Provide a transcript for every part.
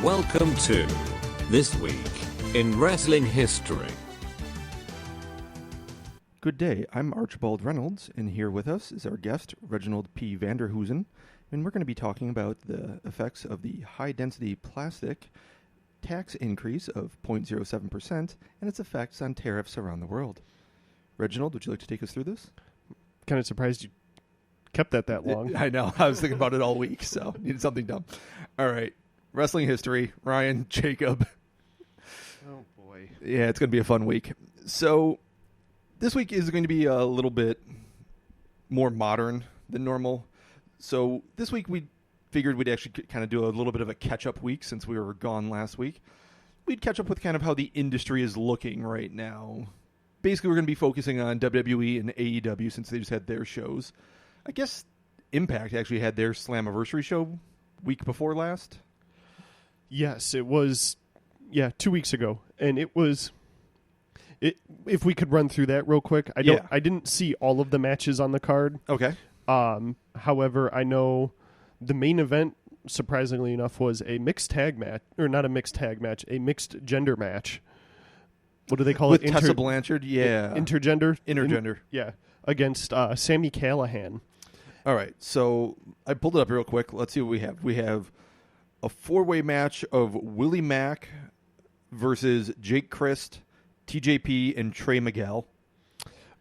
Welcome to This Week in Wrestling History. Good day, I'm Archibald Reynolds, and here with us is our guest, Reginald P. Vanderhoosen, and we're going to be talking about the effects of the high-density plastic tax increase of 0.07% and its effects on tariffs around the world. Reginald, would you like to take us through this? Kind of surprised you kept that long. I know. I was thinking about it all week, so needed something dumb. All right. Wrestling history. Ryan, Jacob. Oh, boy. Yeah, it's going to be a fun week. So this week is going to be a little bit more modern than normal. So this week we figured we'd actually kind of do a little bit of a catch-up week since we were gone last week. We'd catch up with kind of how the industry is looking right now. Basically, we're going to be focusing on WWE and AEW since they just had their shows. I guess Impact actually had their Slammiversary show week before last. Yes, it was, 2 weeks ago. And it was, if we could run through that real quick. I didn't see all of the matches on the card. Okay. However, I know the main event, surprisingly enough, was a mixed tag match, or not a mixed tag match, a mixed gender match. What do they call it? With Tessa Blanchard, yeah. Intergender? Intergender. Against Sami Callihan. All right, so I pulled it up real quick. Let's see what we have. We have a four-way match of Willie Mack versus Jake Christ, TJP, and Trey Miguel.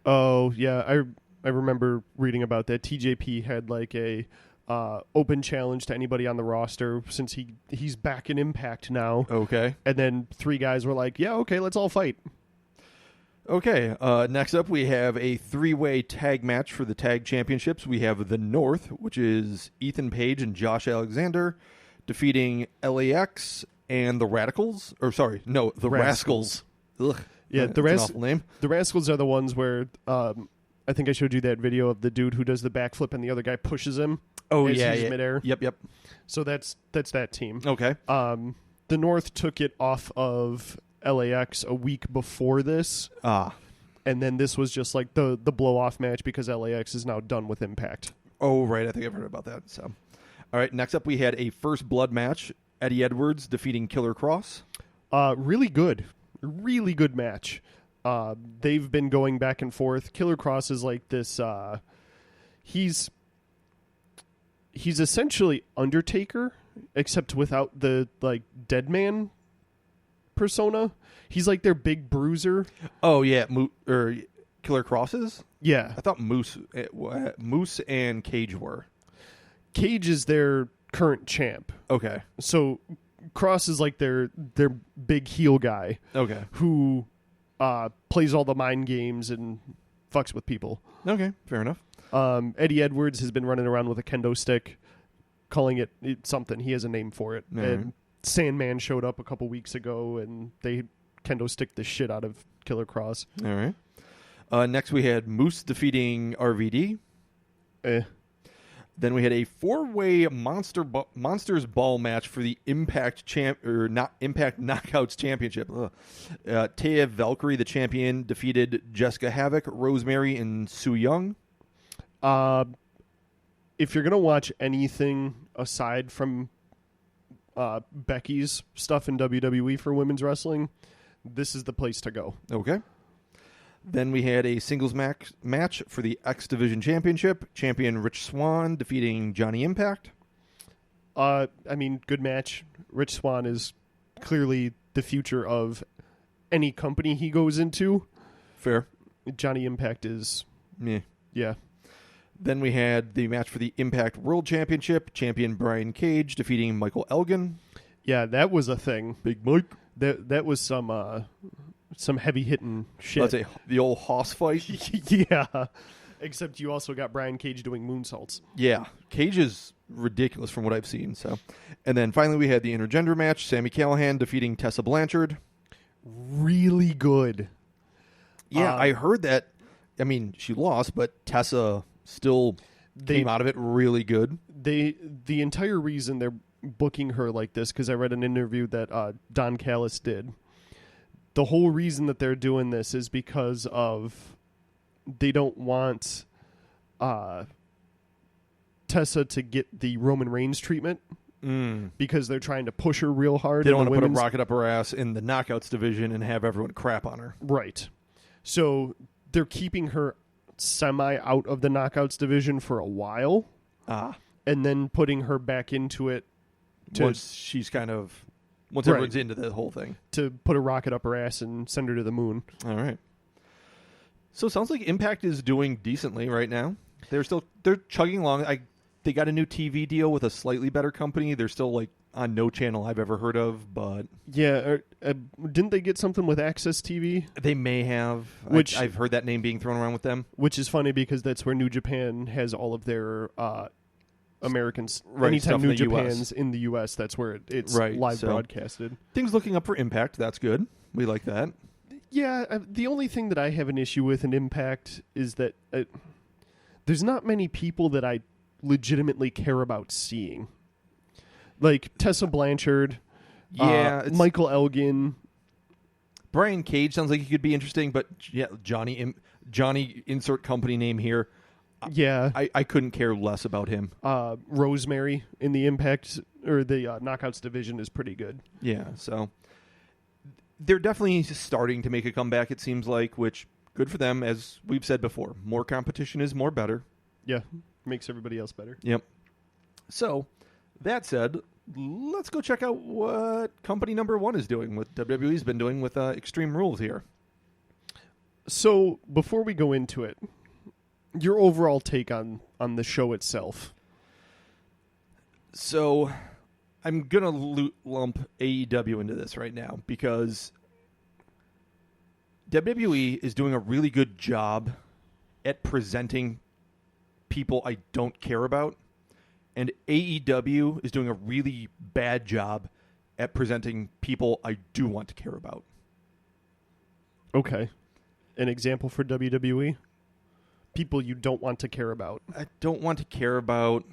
Oh, yeah, I remember reading about that. TJP had like a open challenge to anybody on the roster since he's back in Impact now. Okay. And then three guys were like, yeah, okay, let's all fight. Okay, next up we have a three-way tag match for the tag championships. We have the North, which is Ethan Page and Josh Alexander, defeating LAX and the Radicals. Or sorry, no, the Rascals. Ugh, yeah, that's an awful name. The Rascals are the ones where I think I showed you that video of the dude who does the backflip and the other guy pushes him. Oh, as yeah, he's yeah. midair. Yep. So that's that team. Okay. The North took it off of LAX a week before this. And then this was just like the blow-off match because LAX is now done with Impact. Oh, right. I think I've heard about that. So, all right. Next up, we had a first blood match. Eddie Edwards defeating Killer Cross. Really good match. They've been going back and forth. Killer Cross is like this. He's essentially Undertaker, except without the like dead man persona. He's like their big bruiser. Oh yeah, Killer Crosses. Yeah, I thought Moose and Cage were. Cage is their current champ. Okay, so Cross is like their big heel guy. Okay, who plays all the mind games and fucks with people. Okay, fair enough. Eddie Edwards has been running around with a kendo stick, calling it something. He has a name for it. Mm-hmm. And Sandman showed up a couple weeks ago, and they kendo stick the shit out of Killer Cross. All right. Next, we had Moose defeating RVD. Then we had a four-way Monsters Ball match for the Impact Impact Knockouts Championship. Taya Valkyrie, the champion, defeated Jessica Havoc, Rosemary, and Su Yung. If you're gonna watch anything aside from Becky's stuff in WWE for women's wrestling, this is the place to go. Okay. Then we had a singles match for the X Division Championship. Champion Rich Swann defeating Johnny Impact. Good match. Rich Swann is clearly the future of any company he goes into. Fair. Johnny Impact is... Meh. Yeah. Then we had the match for the Impact World Championship. Champion Brian Cage defeating Michael Elgin. Yeah, that was a thing. Big Mike. That was some heavy hitting shit. Let's say the old Hoss fight. Yeah. Except you also got Brian Cage doing moonsaults. Yeah. Cage is ridiculous from what I've seen. So, and then finally we had the intergender match. Sami Callihan defeating Tessa Blanchard. Really good. Yeah, I heard that. I mean, she lost, but Tessa still came out of it really good. The entire reason they're booking her like this, because I read an interview that Don Callis did. The whole reason that they're doing this is because of they don't want Tessa to get the Roman Reigns treatment because they're trying to push her real hard. They don't in want the to put a women's- rocket up her ass in the knockouts division and have everyone crap on her. Right. So they're keeping her semi out of the knockouts division for a while, and then putting her back into it Once everyone's into the whole thing. to put a rocket up her ass and send her to the moon. All right. So it sounds like Impact is doing decently right now. They're chugging along. They got a new TV deal with a slightly better company. They're still like on no channel I've ever heard of, but Yeah, didn't they get something with Access TV? they may have. Which- I've heard that name being thrown around with them. Which is funny because that's where New Japan has all of their Americans. Right, Anytime stuff in New the US. Japan's in the U.S., that's where it's Right, live so- broadcasted. Things looking up for Impact. That's good. We like that. Yeah, the only thing that I have an issue with in Impact is that there's not many people that I legitimately care about seeing. Like Tessa Blanchard, Michael Elgin. Brian Cage sounds like he could be interesting, but yeah, Johnny insert company name here. Yeah. I couldn't care less about him. Rosemary in the Impact or the Knockouts division is pretty good. Yeah, so they're definitely starting to make a comeback, it seems like, which good for them. As we've said before, more competition is more better. Yeah, makes everybody else better. Yep. So, that said, let's go check out what company number one is doing, what WWE's been doing with Extreme Rules here. So, before we go into it, your overall take on the show itself. So, I'm going to lump AEW into this right now because WWE is doing a really good job at presenting people I don't care about, and AEW is doing a really bad job at presenting people I do want to care about. Okay. An example for WWE? People you don't want to care about. I don't want to care about...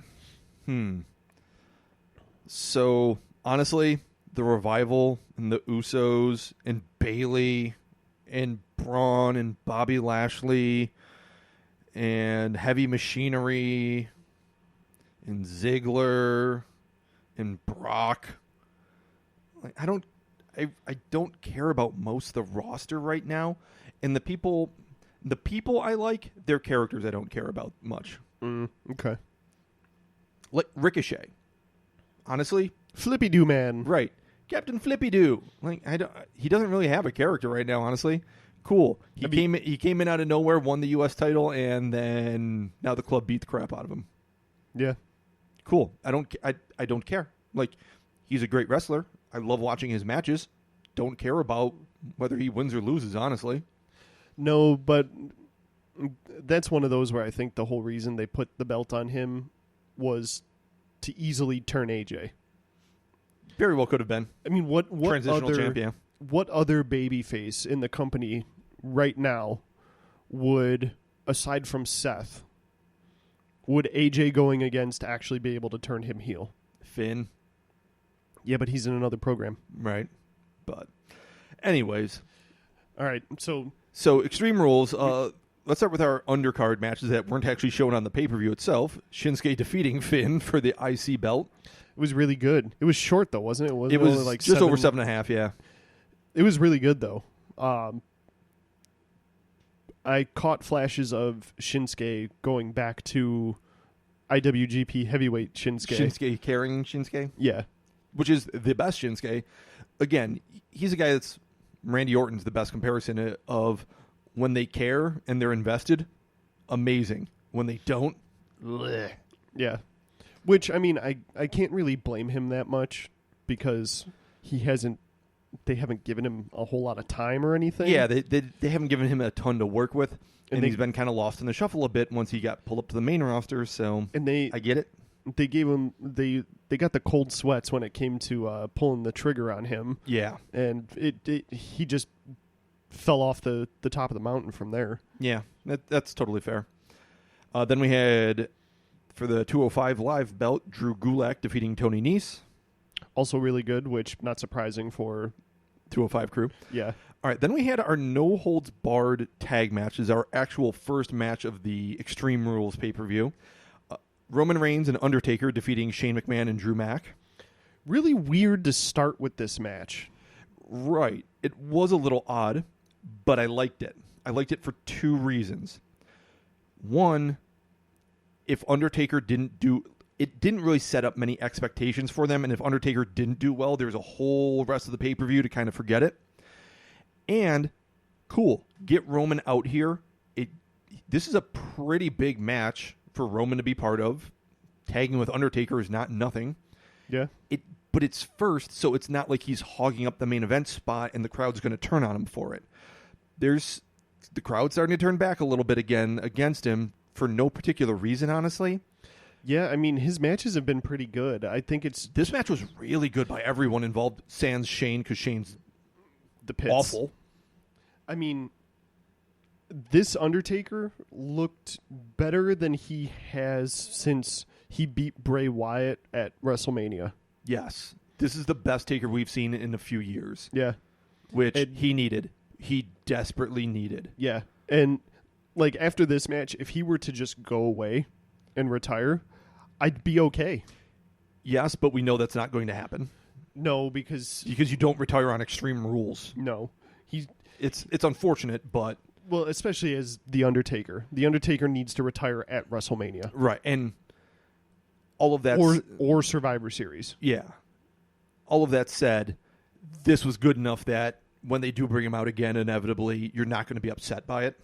So, honestly, the Revival and the Usos and Bayley and Braun and Bobby Lashley and Heavy Machinery and Ziggler and Brock. Like, I don't care about most of the roster right now, and the people I like, they're characters I don't care about much. Okay. Like Ricochet. Honestly, Flippy Doo Man. right. Captain Flippy Doo. Like he doesn't really have a character right now, honestly. Cool. He came in out of nowhere, won the US title, and then now the club beat the crap out of him. Yeah. Cool. I don't care. Like, he's a great wrestler. I love watching his matches. Don't care about whether he wins or loses, honestly. No, but that's one of those where I think the whole reason they put the belt on him was to easily turn AJ. Very well could have been. I mean, what Transitional other champion. What other babyface in the company right now would, aside from Seth, would AJ going against actually be able to turn him heel? Finn. Yeah, but he's in another program. Right. But anyways. All right, so Extreme Rules, let's start with our undercard matches that weren't actually shown on the pay-per-view itself. Shinsuke defeating Finn for the IC belt. it was really good. It was short, though, wasn't it? It was only like just over 7.5, yeah. It was really good, though. I caught flashes of Shinsuke going back to IWGP Heavyweight Shinsuke. Shinsuke carrying Shinsuke, Yeah. which is the best Shinsuke. Again, he's a guy that's... Randy Orton's the best comparison of when they care and they're invested, amazing. When they don't, bleh. Yeah. Which, I mean, I can't really blame him that much because they haven't given him a whole lot of time or anything. Yeah, they haven't given him a ton to work with, and they- he's been kind of lost in the shuffle a bit once he got pulled up to the main roster, so And I get it. they gave him, they got the cold sweats when it came to pulling the trigger on him. Yeah. And he just fell off the top of the mountain from there. Yeah, that's totally fair. Then we had, for the 205 Live belt, Drew Gulak defeating Tony Nese. Also really good, which not surprising for... 205 crew. Yeah. All right, then we had our no-holds-barred tag matches, our actual first match of the Extreme Rules pay-per-view. Roman Reigns and Undertaker defeating Shane McMahon and Drew Mack. really weird to start with this match. Right. It was a little odd, but I liked it. I liked it for two reasons. One, if Undertaker didn't do... It didn't really set up many expectations for them, and if Undertaker didn't do well, there was a whole rest of the pay-per-view to kind of forget it. And, cool, get Roman out here. This is a pretty big match for Roman to be part of. Tagging with Undertaker is not nothing. Yeah. But it's first, so it's not like he's hogging up the main event spot and the crowd's going to turn on him for it. The crowd starting to turn back a little bit again against him for no particular reason, honestly. Yeah, I mean, his matches have been pretty good. I think This match was really good by everyone involved, sans Shane, because Shane's the pits. awful. I mean, this Undertaker looked better than he has since he beat Bray Wyatt at WrestleMania. Yes. This is the best Taker we've seen in a few years. Yeah. Which he needed. He desperately needed. Yeah. And, like, after this match, if he were to just go away and retire, I'd be okay. Yes, but we know that's not going to happen. No, because you don't retire on Extreme Rules. No. It's unfortunate, but... Well, especially as The Undertaker. The Undertaker needs to retire at WrestleMania. Right, and all of that... Or Survivor Series. Yeah. All of that said, this was good enough that when they do bring him out again, inevitably, you're not going to be upset by it.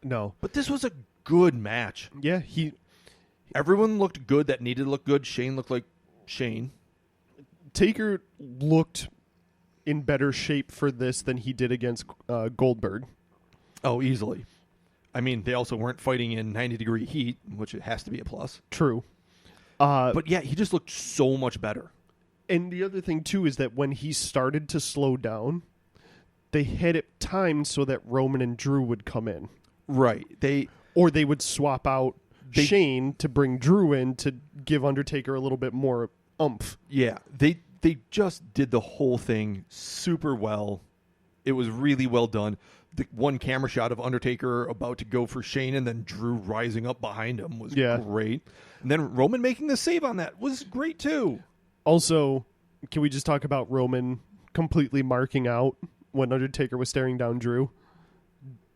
No. But this was a good match. Yeah, Everyone looked good that needed to look good. Shane looked like Shane. Taker looked in better shape for this than he did against Goldberg. Oh, easily. I mean, they also weren't fighting in 90-degree heat, which it has to be a plus. True. But yeah, he just looked so much better. And the other thing, too, is that when he started to slow down, they had it timed so that Roman and Drew would come in. Right. Or they would swap out Shane to bring Drew in to give Undertaker a little bit more oomph. Yeah. They just did the whole thing super well. It was really well done. The one camera shot of Undertaker about to go for Shane and then Drew rising up behind him was great. And then Roman making the save on that was great too. Also, can we just talk about Roman completely marking out when Undertaker was staring down Drew?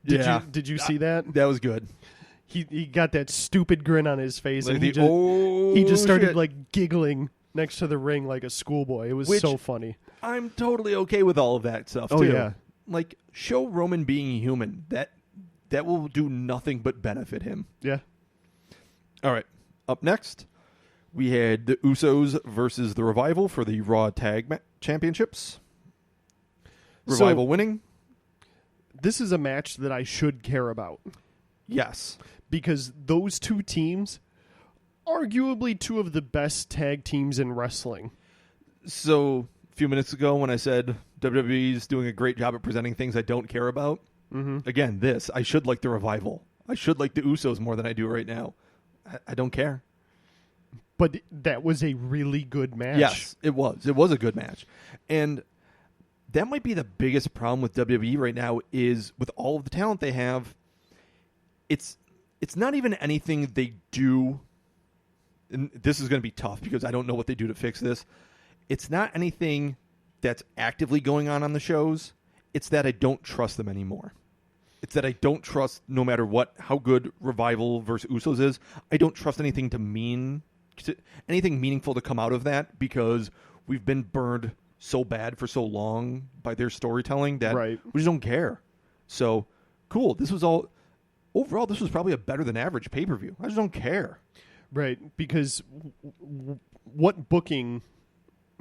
Did you see that? That was good. He got that stupid grin on his face, like and he just started like giggling next to the ring like a schoolboy. It was so funny. I'm totally okay with all of that stuff too. Oh yeah. Like, show Roman being human. That will do nothing but benefit him. Yeah. All right. Up next, we had the Usos versus the Revival for the Raw Tag Championships. Revival winning. This is a match that I should care about. Yes. Because those two teams, arguably two of the best tag teams in wrestling. So, a few minutes ago when I said WWE is doing a great job at presenting things I don't care about, again, I should like the Revival. I should like the Usos more than I do right now. I don't care. But that was a really good match. Yes, it was. It was a good match. And that might be the biggest problem with WWE right now is with all of the talent they have, it's not even anything they do, and this is going to be tough because I don't know what they do to fix this. It's not anything that's actively going on the shows. It's that I don't trust them anymore. It's that I don't trust, no matter how good Revival versus Usos is, I don't trust anything anything meaningful to come out of that because we've been burned so bad for so long by their storytelling that we just don't care. So, cool. Overall, this was probably a better than average pay-per-view. I just don't care. Right, because what booking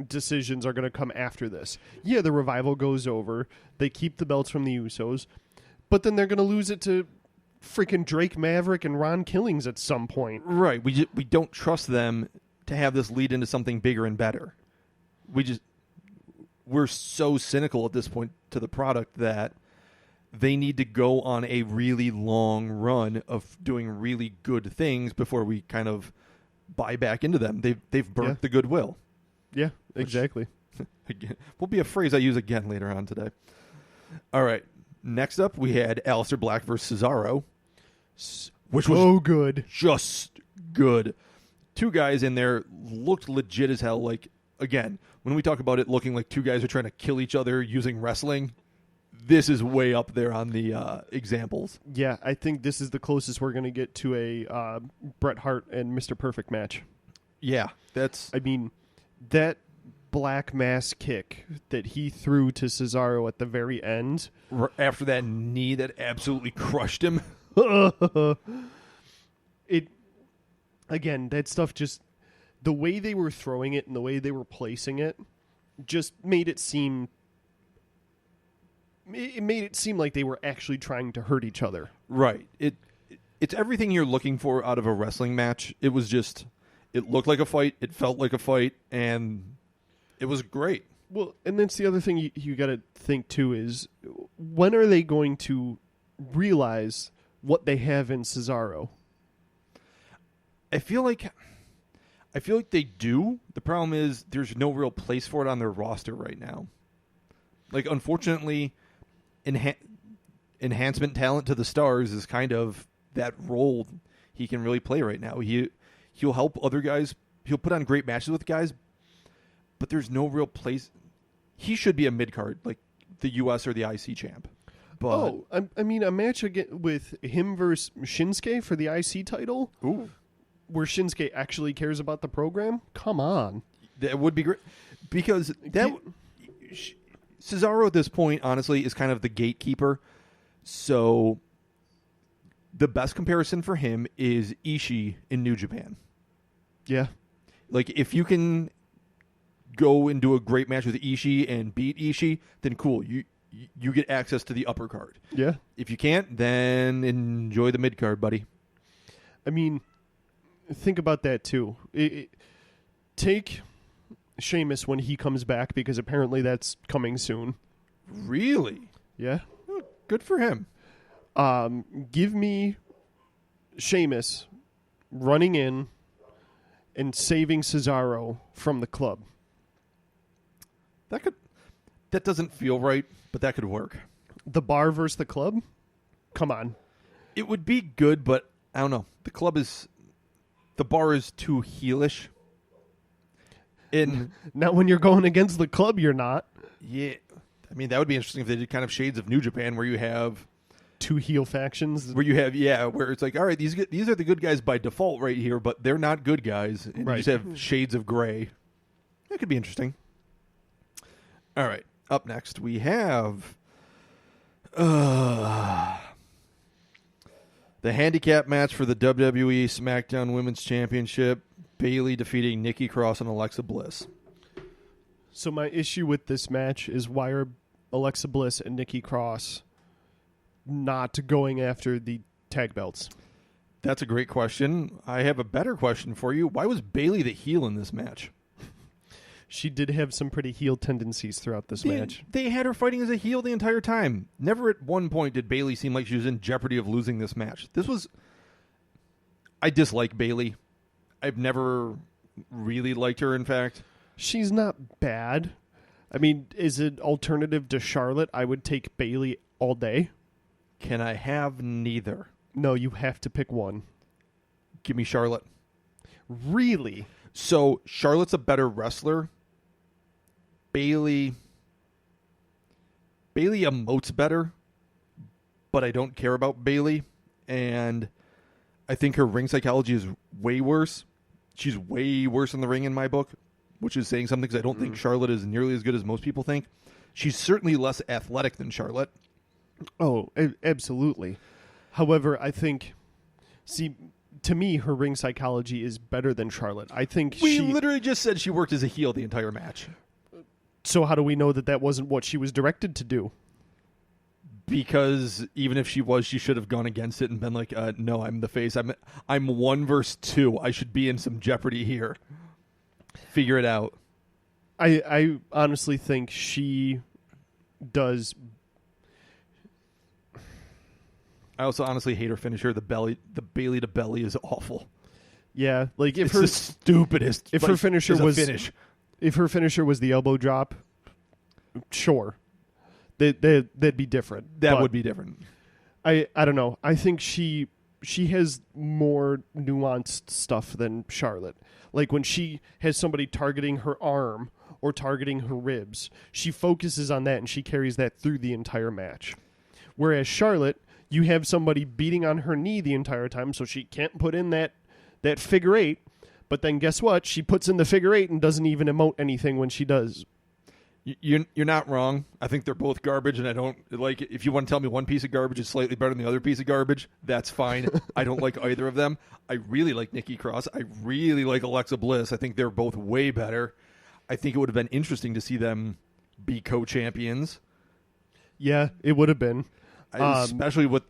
decisions are going to come after this? Yeah, the Revival goes over. They keep the belts from the Usos. But then they're going to lose it to freaking Drake Maverick and Ron Killings at some point. Right. We don't trust them to have this lead into something bigger and better. We're so cynical at this point to the product that they need to go on a really long run of doing really good things before we kind of buy back into them. They've burnt the goodwill. Yeah, exactly. Again, will be a phrase I use again later on today. All right. Next up, we had Aleister Black versus Cesaro, which was good. Just good. Two guys in there looked legit as hell. Like, again, when we talk about it looking like two guys are trying to kill each other using wrestling, this is way up there on the examples. Yeah, I think this is the closest we're going to get to a Bret Hart and Mr. Perfect match. Yeah, that's... I mean, that black mass kick that he threw to Cesaro at the very end. After that knee that absolutely crushed him. Again, that stuff just... The way they were throwing it and the way they were placing it just made it seem... It made it seem like they were actually trying to hurt each other. Right. It's everything you're looking for out of a wrestling match. It was just... It looked like a fight. It felt like a fight. And it was great. Well, and that's the other thing you got to think, too, is when are they going to realize what they have in Cesaro? I feel like they do. The problem is there's no real place for it on their roster right now. Like, unfortunately, enhancement talent to the stars is kind of that role he can really play right now. He'll help other guys. He'll put on great matches with guys, but there's no real place. He should be a mid-card, like the U.S. or the IC champ. But, I mean, a match again with him versus Shinsuke for the IC title? Ooh. Where Shinsuke actually cares about the program? Come on. That would be great. Because Cesaro at this point, honestly, is kind of the gatekeeper. So the best comparison for him is Ishii in New Japan. Yeah. Like, if you can go and do a great match with Ishii and beat Ishii, then cool. You get access to the upper card. Yeah. If you can't, then enjoy the mid card, buddy. I mean, think about that, too. Take Sheamus when he comes back, because apparently that's coming soon. Really? Yeah. Oh, good for him. Give me Sheamus running in and saving Cesaro from the club. That doesn't feel right, but that could work. The Bar versus the club? Come on. It would be good, but I don't know. The Bar is too heelish. Not when you're going against the club, you're not. Yeah. I mean, that would be interesting if they did kind of shades of New Japan, where you have two heel factions. Where it's like, all right, these are the good guys by default right here, but they're not good guys. And right. You just have shades of gray. That could be interesting. All right. Up next, we have the handicap match for the WWE SmackDown Women's Championship. Bayley defeating Nikki Cross and Alexa Bliss. So my issue with this match is, why are Alexa Bliss and Nikki Cross not going after the tag belts? That's a great question. I have a better question for you. Why was Bayley the heel in this match? She did have some pretty heel tendencies throughout this match. They had her fighting as a heel the entire time. Never at one point did Bayley seem like she was in jeopardy of losing this match. I dislike Bayley. I've never really liked her, in fact. She's not bad. I mean, is it alternative to Charlotte? I would take Bayley all day. Can I have neither? No, you have to pick one. Give me Charlotte. Really? So, Charlotte's a better wrestler. Bayley emotes better, but I don't care about Bayley. And I think her ring psychology is way worse. She's way worse in the ring in my book, which is saying something, because I don't think Charlotte is nearly as good as most people think. She's certainly less athletic than Charlotte. Oh, absolutely. However, I think, to me, her ring psychology is better than Charlotte. I think we literally just said she worked as a heel the entire match. So how do we know that wasn't what she was directed to do? Because even if she was, she should have gone against it and been like, no, I'm the face. I'm 1 versus 2. I should be in some jeopardy here. Figure it out. I honestly think she does. I also honestly hate her finisher. The Bayley to belly is awful. Yeah, like it's the stupidest. If her finisher was finish. If her finisher was the elbow drop, sure, that'd be different. That would be different. I don't know. I think she she has more nuanced stuff than Charlotte. Like when she has somebody targeting her arm or targeting her ribs, she focuses on that and she carries that through the entire match. Whereas Charlotte, you have somebody beating on her knee the entire time, so she can't put in that figure eight. But then guess what? She puts in the figure eight and doesn't even emote anything when she does. You're not wrong. I think they're both garbage, and I don't like it. If you want to tell me one piece of garbage is slightly better than the other piece of garbage, that's fine. I don't like either of them. I really like Nikki Cross. I really like Alexa Bliss. I think they're both way better. I think it would have been interesting to see them be co-champions. Yeah, it would have been. Especially with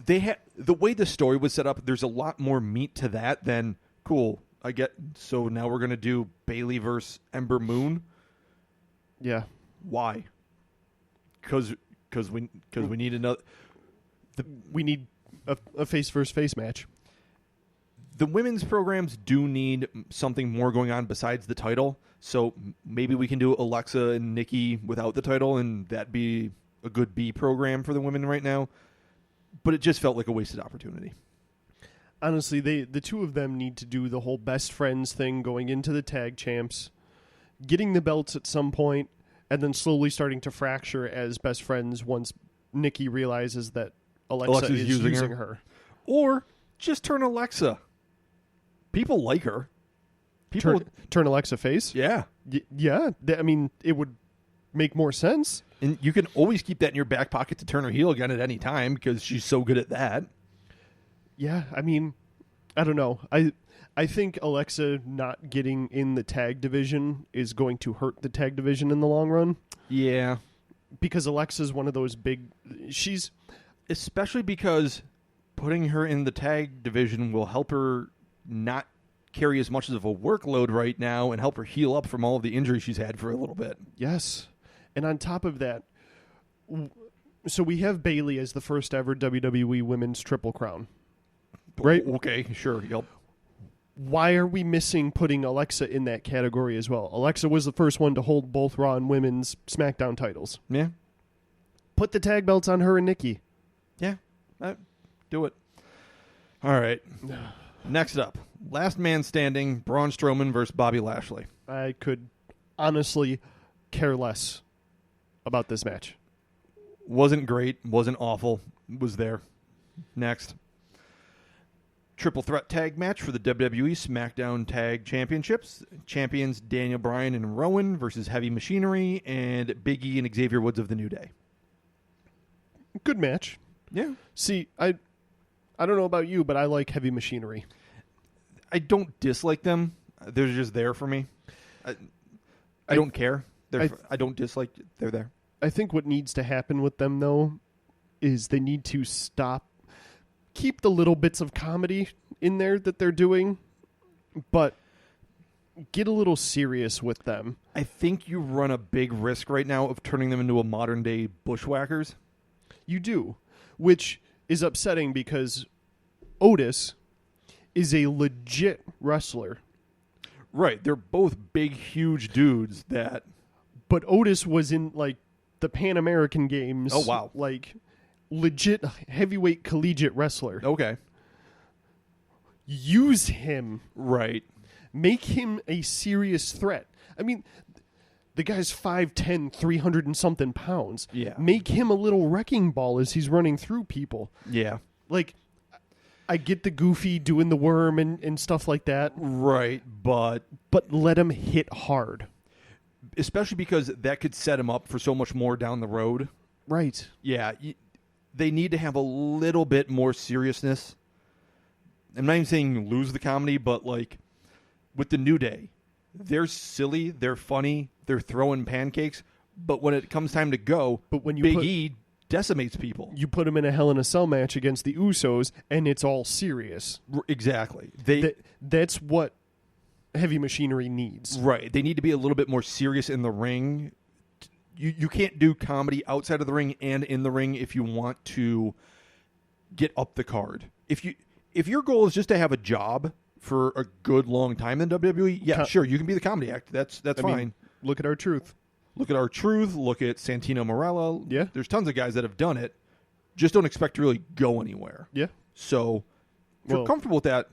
the way the story was set up, there's a lot more meat to that than, cool, I get, so now we're going to do Bayley versus Ember Moon. Yeah. Why? Because we need another. We need a face versus face match. The women's programs do need something more going on besides the title. So maybe we can do Alexa and Nikki without the title, and that'd be a good B program for the women right now. But it just felt like a wasted opportunity. Honestly, the two of them need to do the whole best friends thing going into the tag champs, getting the belts at some point, and then slowly starting to fracture as best friends once Nikki realizes that Alexa is using her. Or just turn Alexa. People like her. Turn Alexa face? Yeah. Yeah. I mean, it would make more sense. And you can always keep that in your back pocket to turn her heel again at any time because she's so good at that. Yeah, I mean, I don't know. I think Alexa not getting in the tag division is going to hurt the tag division in the long run. Yeah. Because Alexa's one of those big... Especially because putting her in the tag division will help her not carry as much of a workload right now and help her heal up from all of the injuries she's had for a little bit. Yes. And on top of that, so we have Bayley as the first ever WWE Women's Triple Crown. Right? Okay, sure. Yep. Why are we missing putting Alexa in that category as well? Alexa was the first one to hold both Raw and Women's SmackDown titles. Yeah. Put the tag belts on her and Nikki. Yeah. Do it. All right. Next up, last man standing, Braun Strowman versus Bobby Lashley. I could honestly care less about this match. Wasn't great. Wasn't awful. Was there. Next. Triple threat tag match for the WWE SmackDown Tag Championships. Champions Daniel Bryan and Rowan versus Heavy Machinery and Big E and Xavier Woods of the New Day. Good match. Yeah. See, I don't know about you, but I like Heavy Machinery. I don't dislike them. They're just there for me. I don't care. I don't dislike. They're there. I think what needs to happen with them, though, is they need to keep the little bits of comedy in there that they're doing, but get a little serious with them. I think you run a big risk right now of turning them into a modern-day bushwhackers. You do, which is upsetting because Otis is a legit wrestler. Right. They're both big, huge dudes that... But Otis was in, like, the Pan American Games. Oh, wow. Like, legit heavyweight collegiate wrestler. Okay. Use him. Right. Make him a serious threat. I mean, the guy's 5'10", 300 and something pounds. Yeah. Make him a little wrecking ball as he's running through people. Yeah. Like, I get the goofy doing the worm and stuff like that. Right, but let him hit hard. Especially because that could set him up for so much more down the road. Right. Yeah. They need to have a little bit more seriousness. I'm not even saying lose the comedy, but like with the New Day, they're silly, they're funny, they're throwing pancakes, but when it comes time to go, Big E decimates people. You put him in a Hell in a Cell match against the Usos, and it's all serious. Exactly. That's what Heavy Machinery needs. Right. They need to be a little bit more serious in the ring. You can't do comedy outside of the ring and in the ring if you want to get up the card. If your goal is just to have a job for a good long time in WWE, yeah, sure, you can be the comedy act. That's fine. Mean, look at R-Truth. Look at R-Truth. Look at Santino Marella. Yeah. There's tons of guys that have done it. Just don't expect to really go anywhere. Yeah. So if you're Well, comfortable with that,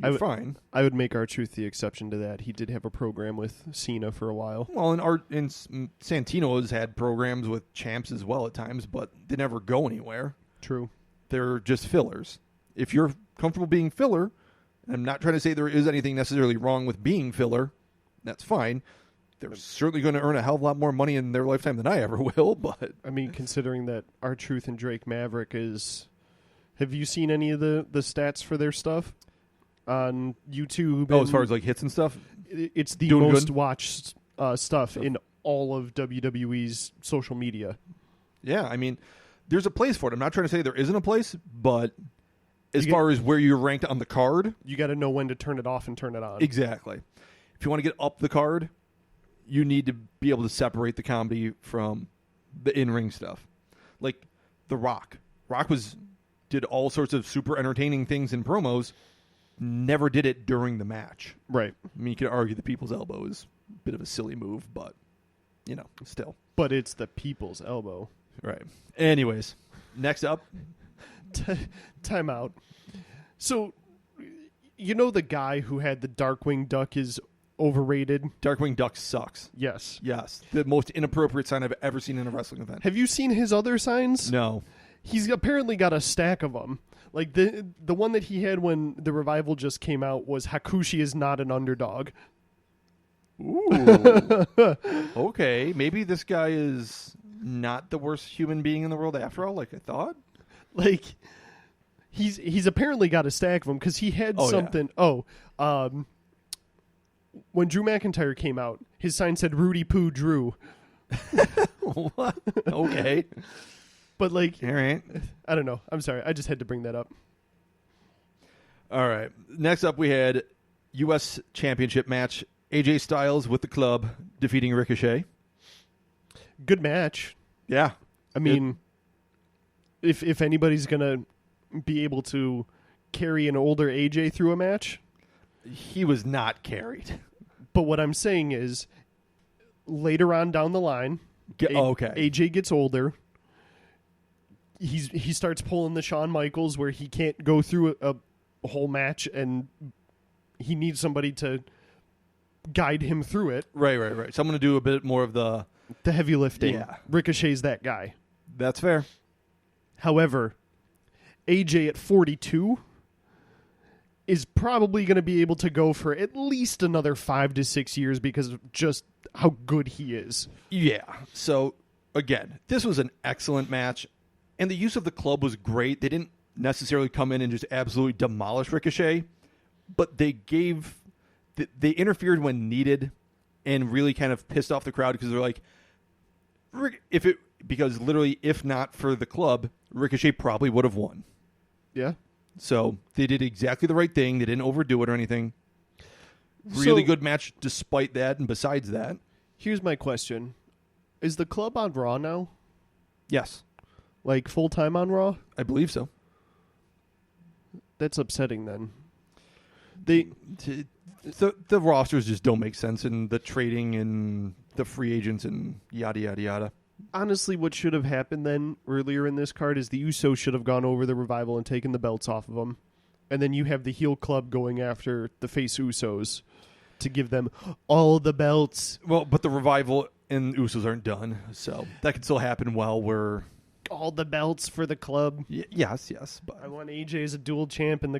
you're fine. I would make R-Truth the exception to that. He did have a program with Cena for a while. Well, and Santino has had programs with champs as well at times, but they never go anywhere. True. They're just fillers. If you're comfortable being filler, and I'm not trying to say there is anything necessarily wrong with being filler, that's fine. They're certainly going to earn a hell of a lot more money in their lifetime than I ever will, but... I mean, considering that R-Truth and Drake Maverick is... Have you seen any of the stats for their stuff on YouTube? Oh, as far as like hits and stuff? It's the Doing most good? watched stuff in all of WWE's social media. Yeah, I mean, there's a place for it. I'm not trying to say there isn't a place, but as far as where you're ranked on the card... You got to know when to turn it off and turn it on. Exactly. If you want to get up the card... You need to be able to separate the comedy from the in-ring stuff. Like The Rock. Rock did all sorts of super entertaining things in promos, never did it during the match. Right. I mean, you could argue the people's elbow is a bit of a silly move, but, still. But it's the people's elbow. Right. Anyways, next up. Time out. So, you know the guy who had the Darkwing Duck is overrated? Darkwing Duck sucks. Yes. Yes. The most inappropriate sign I've ever seen in a wrestling event. Have you seen his other signs? No. He's apparently got a stack of them. Like the one that he had when the Revival just came out was Hakushi is not an underdog. Ooh. Okay. Maybe this guy is not the worst human being in the world after all, like I thought. Like he's apparently got a stack of them because he had something. Yeah. When Drew McIntyre came out, his sign said Rudy Poo Drew. What? Okay. But like, all right. I don't know. I'm sorry. I just had to bring that up. All right. Next up, we had U.S. Championship match. AJ Styles with the club defeating Ricochet. Good match. Yeah. I mean, if anybody's gonna be able to carry an older AJ through a match, he was not carried. But what I'm saying is, later on down the line, AJ gets older. He starts pulling the Shawn Michaels where he can't go through a whole match and he needs somebody to guide him through it. Right. So I'm going to do a bit more of the heavy lifting. Yeah. Ricochet's that guy. That's fair. However, AJ at 42 is probably going to be able to go for at least another 5 to 6 years because of just how good he is. Yeah. So, again, this was an excellent match, and the use of the club was great. They didn't necessarily come in and just absolutely demolish Ricochet, but they interfered when needed and really kind of pissed off the crowd because they're like, because literally, if not for the club, Ricochet probably would have won. Yeah. So they did exactly the right thing. They didn't overdo it or anything. Really good match despite that and besides that. Here's my question. Is the club on Raw now? Yes. Like full-time on Raw? I believe so. That's upsetting then. The rosters just don't make sense in the trading and the free agents and yada, yada, yada. Honestly, what should have happened then earlier in this card is the Usos should have gone over the Revival and taken the belts off of them. And then you have the heel club going after the face Usos to give them all the belts. Well, but the Revival and Usos aren't done, so that can still happen while we're... All the belts for the club. Yes. But I want AJ as a dual champ in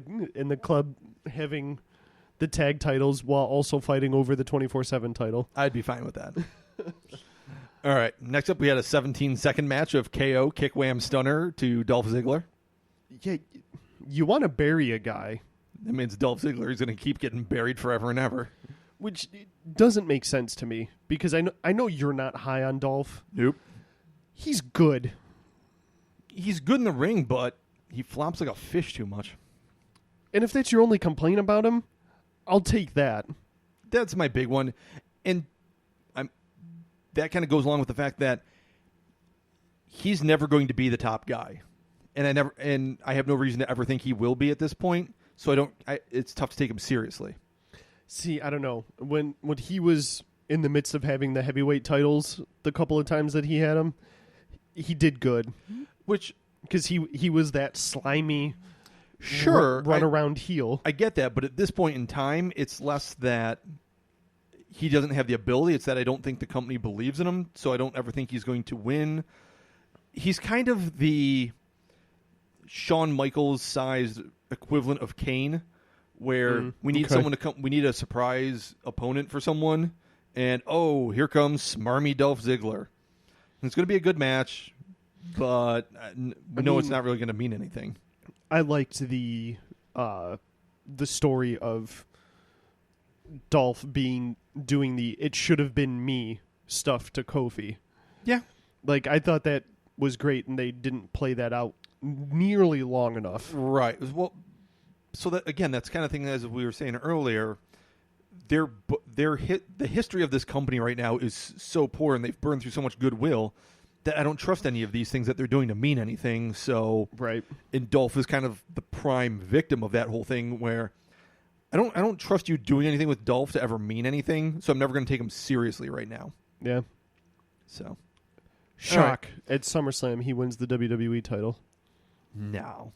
the club having the tag titles while also fighting over the 24/7 title. I'd be fine with that. All right. Next up, we had a 17-second match of KO kick wham stunner to Dolph Ziggler. Yeah, you want to bury a guy. That means Dolph Ziggler is going to keep getting buried forever and ever. Which doesn't make sense to me because I know you're not high on Dolph. Nope. He's good. He's good in the ring, but he flops like a fish too much. And if that's your only complaint about him, I'll take that. That's my big one. And that kind of goes along with the fact that he's never going to be the top guy. And I have no reason to ever think he will be at this point. So it's tough to take him seriously. See, I don't know. When he was in the midst of having the heavyweight titles, the couple of times that he had them, he did good. Which, because he was that slimy Sure, run around heel. I get that, but at this point in time, it's less that he doesn't have the ability. It's that I don't think the company believes in him, so I don't ever think he's going to win. He's kind of the Shawn Michaels-sized equivalent of Kane, where we need someone to come. We need a surprise opponent for someone, and here comes smarmy Dolph Ziggler. And it's going to be a good match, but we know it's not really going to mean anything. I liked the story of Dolph doing the "it should have been me" stuff to Kofi. Yeah, like I thought that was great, and they didn't play that out nearly long enough. right. Well, so that again, that's kind of thing as we were saying earlier. The history of this company right now is so poor, and they've burned through so much goodwill that I don't trust any of these things that they're doing to mean anything. So, right. And Dolph is kind of the prime victim of that whole thing, where I don't trust you doing anything with Dolph to ever mean anything. So I'm never going to take him seriously right now. Yeah. So, shock at SummerSlam, he wins the WWE title. No.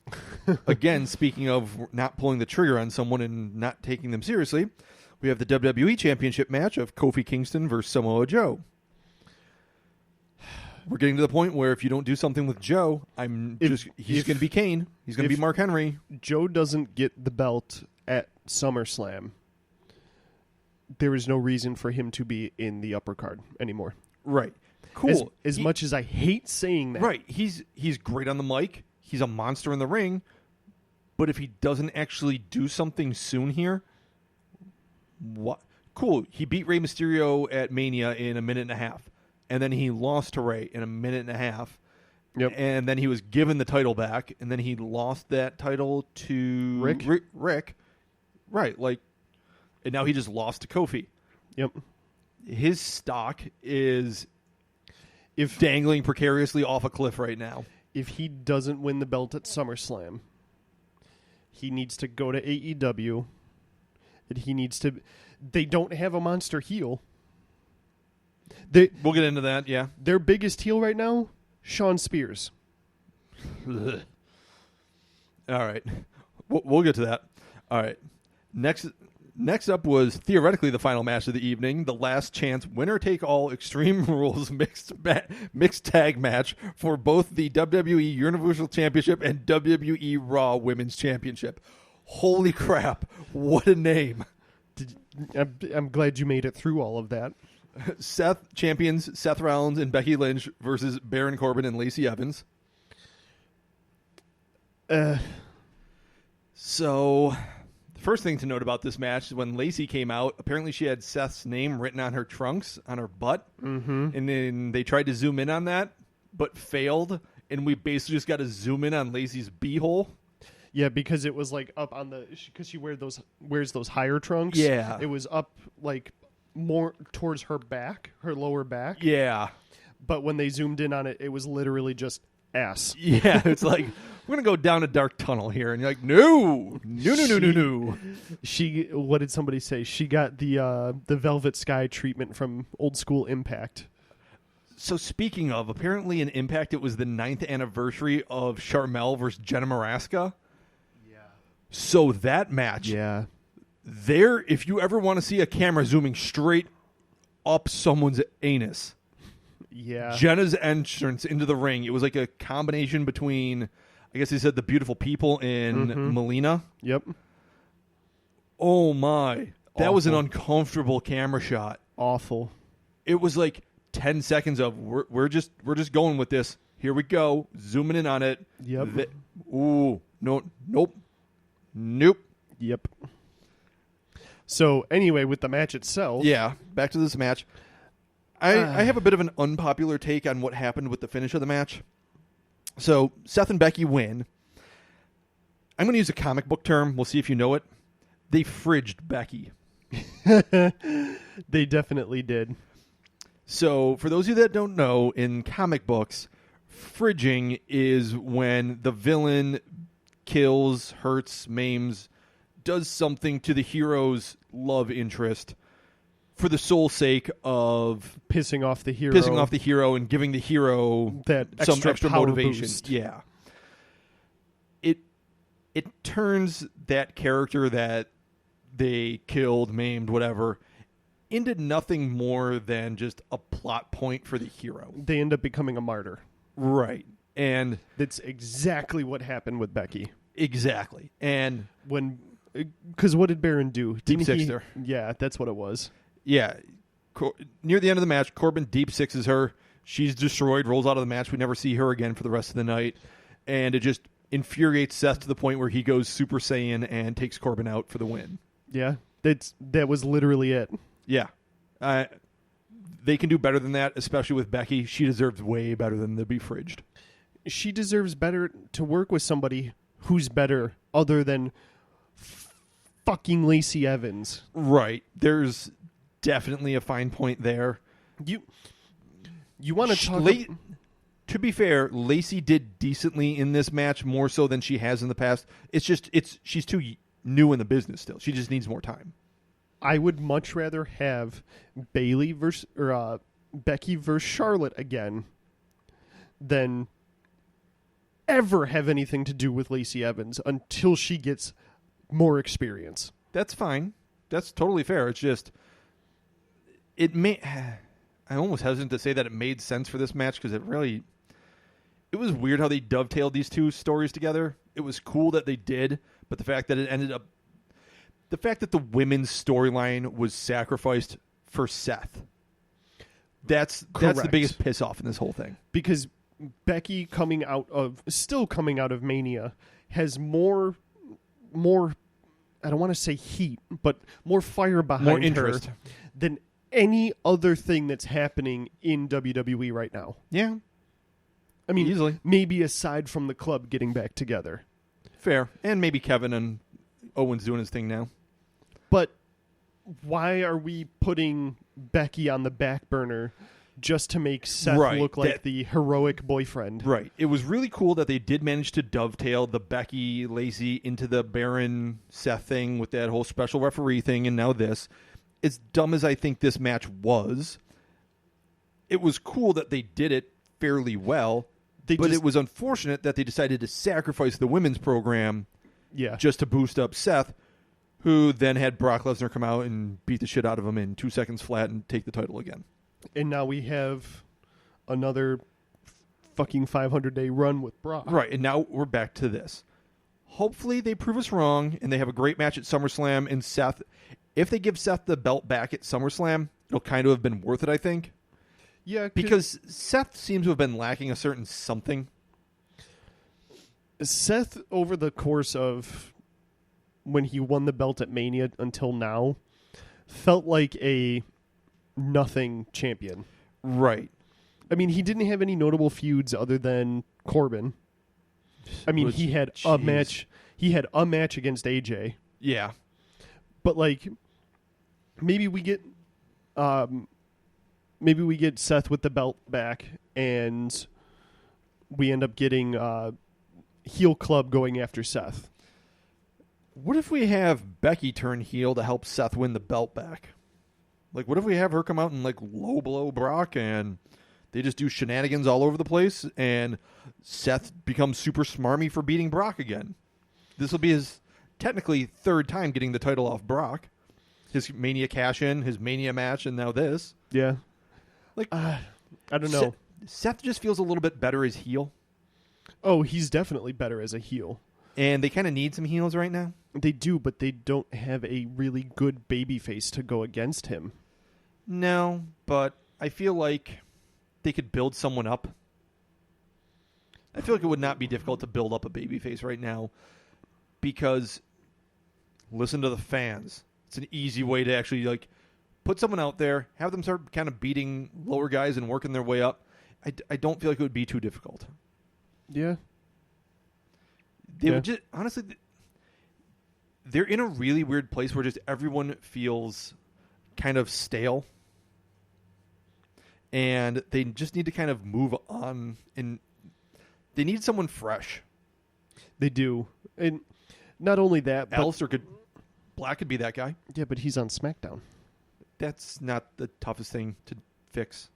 Again, speaking of not pulling the trigger on someone and not taking them seriously, we have the WWE Championship match of Kofi Kingston versus Samoa Joe. We're getting to the point where if you don't do something with Joe, he's going to be Kane. He's going to be Mark Henry. Joe doesn't get the belt at SummerSlam, there is no reason for him to be in the upper card anymore. Right. Cool. As much as I hate saying that. Right. He's great on the mic. He's a monster in the ring. But if he doesn't actually do something soon here, what? Cool. He beat Rey Mysterio at Mania in a minute and a half. And then he lost to Rey in a minute and a half. Yep. And then he was given the title back. And then he lost that title to Rick. Right. And now he just lost to Kofi. Yep. His stock is dangling precariously off a cliff right now. If he doesn't win the belt at SummerSlam, he needs to go to AEW. And he needs to... They don't have a monster heel. We'll get into that, yeah. Their biggest heel right now, Shawn Spears. All right. We'll get to that. All right. Next up was theoretically the final match of the evening, the last chance winner-take-all Extreme Rules mixed tag match for both the WWE Universal Championship and WWE Raw Women's Championship. Holy crap, what a name. I'm glad you made it through all of that. Champions Seth Rollins and Becky Lynch versus Baron Corbin and Lacey Evans. So... First thing to note about this match is when Lacey came out, apparently she had Seth's name written on her trunks, on her butt. Mm-hmm. And then they tried to zoom in on that, but failed. And we basically just got to zoom in on Lacey's beehole. Yeah, because it was up on because she wears those higher trunks. Yeah. It was up more towards her back, her lower back. Yeah. But when they zoomed in on it, it was literally just ass. Yeah, it's like... We're going to go down a dark tunnel here. And you're like, no. What did somebody say? She got the Velvet Sky treatment from Old School Impact. So speaking of, apparently in Impact, it was the 9th anniversary of Sharmell versus Jenna Maraska. Yeah. So that match. Yeah. If you ever want to see a camera zooming straight up someone's anus. Yeah. Jenna's entrance into the ring, it was like a combination between... I guess he said the beautiful people in Melina. Yep. Oh my. That was an uncomfortable camera shot. Awful. It was like 10 seconds of we're just going with this. Here we go. Zooming in on it. Yep. Nope. Yep. So anyway, with the match itself. Yeah, back to this match. I have a bit of an unpopular take on what happened with the finish of the match. So, Seth and Becky win. I'm going to use a comic book term. We'll see if you know it. They fridged Becky. They definitely did. So, for those of you that don't know, in comic books, fridging is when the villain kills, hurts, maims, does something to the hero's love interest for the sole sake of pissing off the hero and giving the hero that some extra power motivation. Boost. Yeah. it turns that character that they killed, maimed, whatever, into nothing more than just a plot point for the hero. They end up becoming a martyr. Right. And that's exactly what happened with Becky. Exactly. And because what did Baron do? Deep sixed her. Yeah, that's what it was. Yeah. Near the end of the match, Corbin deep sixes her. She's destroyed, rolls out of the match. We never see her again for the rest of the night. And it just infuriates Seth to the point where he goes Super Saiyan and takes Corbin out for the win. Yeah, that was literally it. Yeah. They can do better than that, especially with Becky. She deserves way better than to be fridged. She deserves better to work with somebody who's better other than fucking Lacey Evans. Right. There's definitely a fine point there. You want to talk... To be fair, Lacey did decently in this match, more so than she has in the past. She's too new in the business still. She just needs more time. I would much rather have Becky versus Charlotte again than ever have anything to do with Lacey Evans until she gets more experience. That's fine. That's totally fair. It's just I'm almost hesitant to say that it made sense for this match because it was weird how they dovetailed these two stories together. It was cool that they did, but the fact that the women's storyline was sacrificed for Seth. That's the biggest piss off in this whole thing. Because Becky still coming out of Mania has more I don't want to say heat, but more fire behind more interest her than any other thing that's happening in WWE right now. Yeah. I mean, easily. Maybe aside from the club getting back together. Fair. And maybe Kevin and Owen's doing his thing now. But why are we putting Becky on the back burner just to make Seth look like the heroic boyfriend? Right. It was really cool that they did manage to dovetail the Becky Lacey into the Baron Seth thing with that whole special referee thing and now this. As dumb as I think this match was, it was cool that they did it fairly well. It was unfortunate that they decided to sacrifice the women's program just to boost up Seth, who then had Brock Lesnar come out and beat the shit out of him in 2 seconds flat and take the title again. And now we have another fucking 500-day run with Brock. Right, and now we're back to this. Hopefully they prove us wrong and they have a great match at SummerSlam, and if they give Seth the belt back at SummerSlam, it'll kind of have been worth it, I think. Yeah, because Seth seems to have been lacking a certain something. Seth, over the course of when he won the belt at Mania until now, felt like a nothing champion. Right. I mean, he didn't have any notable feuds other than Corbin. I mean, he had a match. He had a match against AJ. Yeah. But maybe we get Seth with the belt back, and we end up getting heel club going after Seth. What if we have Becky turn heel to help Seth win the belt back? What if we have her come out and low blow Brock and they just do shenanigans all over the place and Seth becomes super smarmy for beating Brock again? This will be his technically third time getting the title off Brock. His Mania cash-in, his Mania match, and now this. Yeah. I don't know. Seth just feels a little bit better as heel. Oh, he's definitely better as a heel. And they kind of need some heels right now. They do, but they don't have a really good babyface to go against him. No, but I feel like they could build someone up. I feel like it would not be difficult to build up a babyface right now because listen to the fans. It's an easy way to actually put someone out there, have them start kind of beating lower guys and working their way up. I don't feel like it would be too difficult. Yeah. They would just, honestly, they're in a really weird place where just everyone feels kind of stale. And they just need to kind of move on. And they need someone fresh. They do. And not only that, but Black could be that guy. Yeah, but he's on SmackDown. That's not the toughest thing to fix.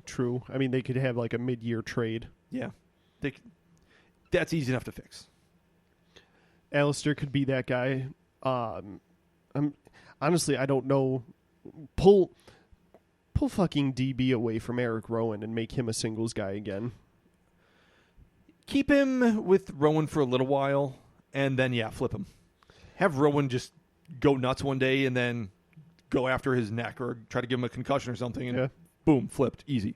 True. I mean, they could have a mid-year trade. Yeah. That's easy enough to fix. Alistair could be that guy. Honestly, I don't know. Pull fucking DB away from Eric Rowan and make him a singles guy again. Keep him with Rowan for a little while, and then, flip him. Have Rowan just go nuts one day and then go after his neck or try to give him a concussion or something, and boom, flipped. Easy.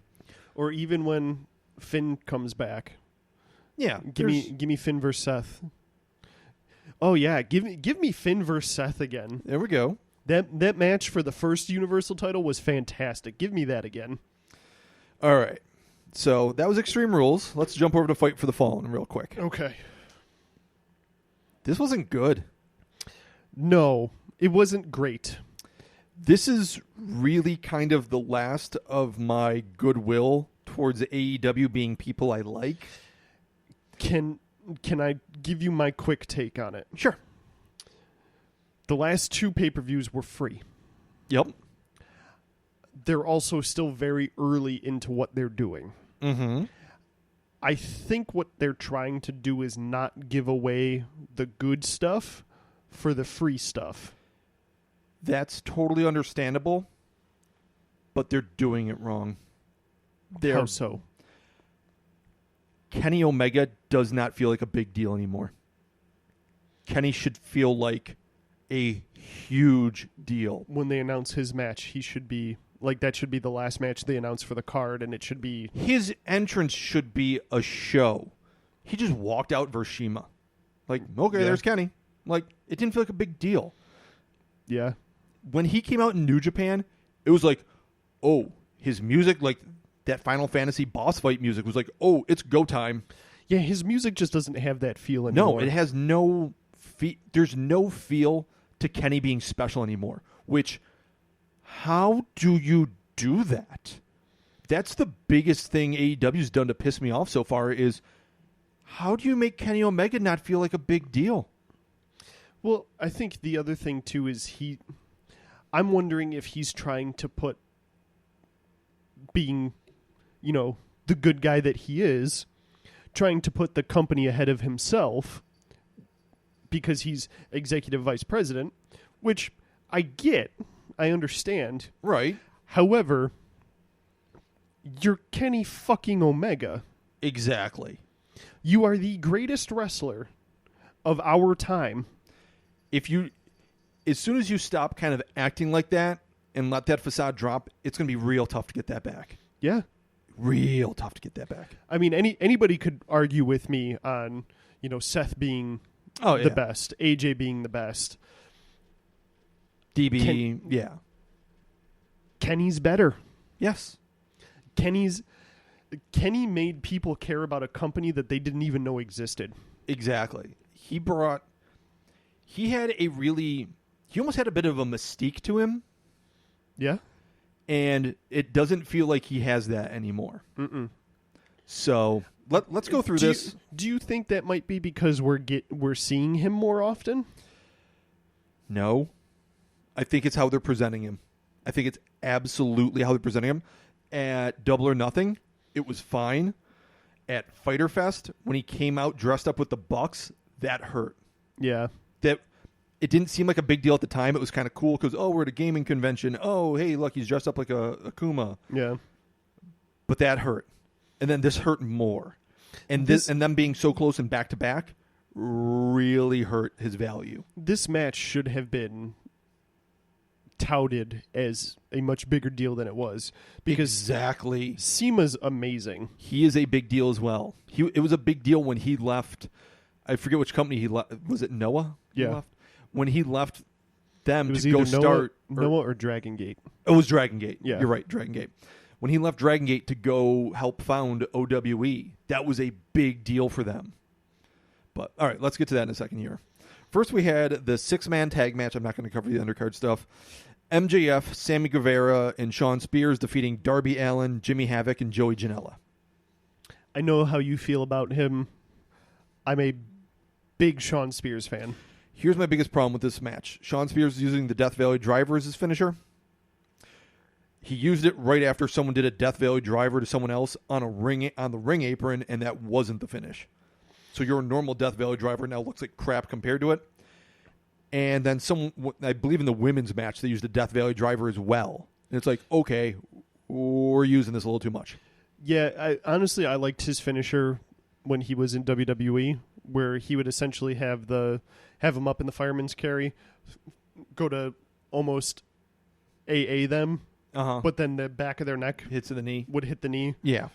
Or even when Finn comes back. Yeah. Give me Finn versus Seth. Oh, yeah. Give me Finn versus Seth again. There we go. That match for the first Universal title was fantastic. Give me that again. All right. So that was Extreme Rules. Let's jump over to Fight for the Fallen real quick. Okay. This wasn't good. No, it wasn't great. This is really kind of the last of my goodwill towards AEW being people I like. Can I give you my quick take on it? Sure. The last 2 pay-per-views were free. Yep. They're also still very early into what they're doing. Mm-hmm. I think what they're trying to do is not give away the good stuff for the free stuff. That's totally understandable, but they're doing it wrong. How so? Kenny Omega does not feel like a big deal anymore. Kenny should feel like a huge deal. When they announce his match, he should be like, that should be the last match they announce for the card, and it should be... His entrance should be a show. He just walked out versus Shima. Like, okay, there's Kenny. Like, it didn't feel like a big deal. Yeah. When he came out in New Japan, it was like, oh, his music, like that Final Fantasy boss fight music was like, oh, it's go time. Yeah, his music just doesn't have that feel anymore. No, it has no... There's no feel to Kenny being special anymore, which... How do you do that? That's the biggest thing AEW's done to piss me off so far is how do you make Kenny Omega not feel like a big deal? Well, I think the other thing, too, is I'm wondering if he's trying to put being, the good guy that he is, trying to put the company ahead of himself because he's executive vice president, which I get. I understand. Right. However, you're Kenny fucking Omega. Exactly. You are the greatest wrestler of our time. As soon as you stop kind of acting like that and let that facade drop, it's going to be real tough to get that back. Yeah. Real tough to get that back. I mean, anybody could argue with me on, Seth being the best, AJ being the best. DB, Kenny's better. Yes. Kenny made people care about a company that they didn't even know existed. Exactly. He almost had a bit of a mystique to him. Yeah. And it doesn't feel like he has that anymore. Mm-mm. So let's go through this. Do you think that might be because we're seeing him more often? No. I think it's how they're presenting him. I think it's absolutely how they're presenting him. At Double or Nothing, it was fine. At Fyter Fest, when he came out dressed up with the Bucks, that hurt. Yeah. That it didn't seem like a big deal at the time. It was kind of cool because, we're at a gaming convention. Oh, hey, look, he's dressed up like a Akuma. Yeah. But that hurt. And then this hurt more. And and them being so close and back-to-back really hurt his value. This match should have been touted as a much bigger deal than it was because exactly Seema's amazing. He is a big deal as well. It was a big deal when he left. I forget which company he left. Was it Noah? Yeah. Left? When he left them to go start Noah or Dragon Gate. It was Dragon Gate. Yeah, you're right, Dragon Gate. When he left Dragon Gate to go help found OWE, that was a big deal for them. But all right, let's get to that in a second here. First, we had the 6-man tag match. I'm not going to cover the undercard stuff. MJF, Sammy Guevara, and Shawn Spears defeating Darby Allin, Jimmy Havoc, and Joey Janela. I know how you feel about him. I'm a big Shawn Spears fan. Here's my biggest problem with this match. Shawn Spears is using the Death Valley Driver as his finisher. He used it right after someone did a Death Valley Driver to someone else on the ring apron, and that wasn't the finish. So your normal Death Valley driver now looks like crap compared to it. And then I believe in the women's match, they used a Death Valley driver as well. And it's like, okay, we're using this a little too much. Yeah, honestly, I liked his finisher when he was in WWE, where he would essentially have him up in the fireman's carry, go to almost AA them, but then the back of their neck hits the knee. Would hit the knee. Yeah.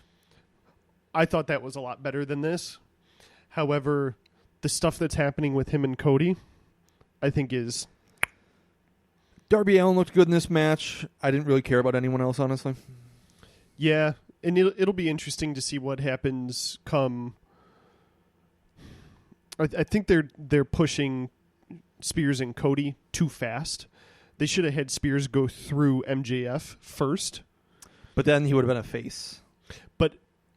I thought that was a lot better than this. However, the stuff that's happening with him and Cody, I think is... Darby Allin looked good in this match. I didn't really care about anyone else, honestly. Yeah, and it'll be interesting to see what happens come... I think they're pushing Spears and Cody too fast. They should have had Spears go through MJF first. But then he would have been a face. But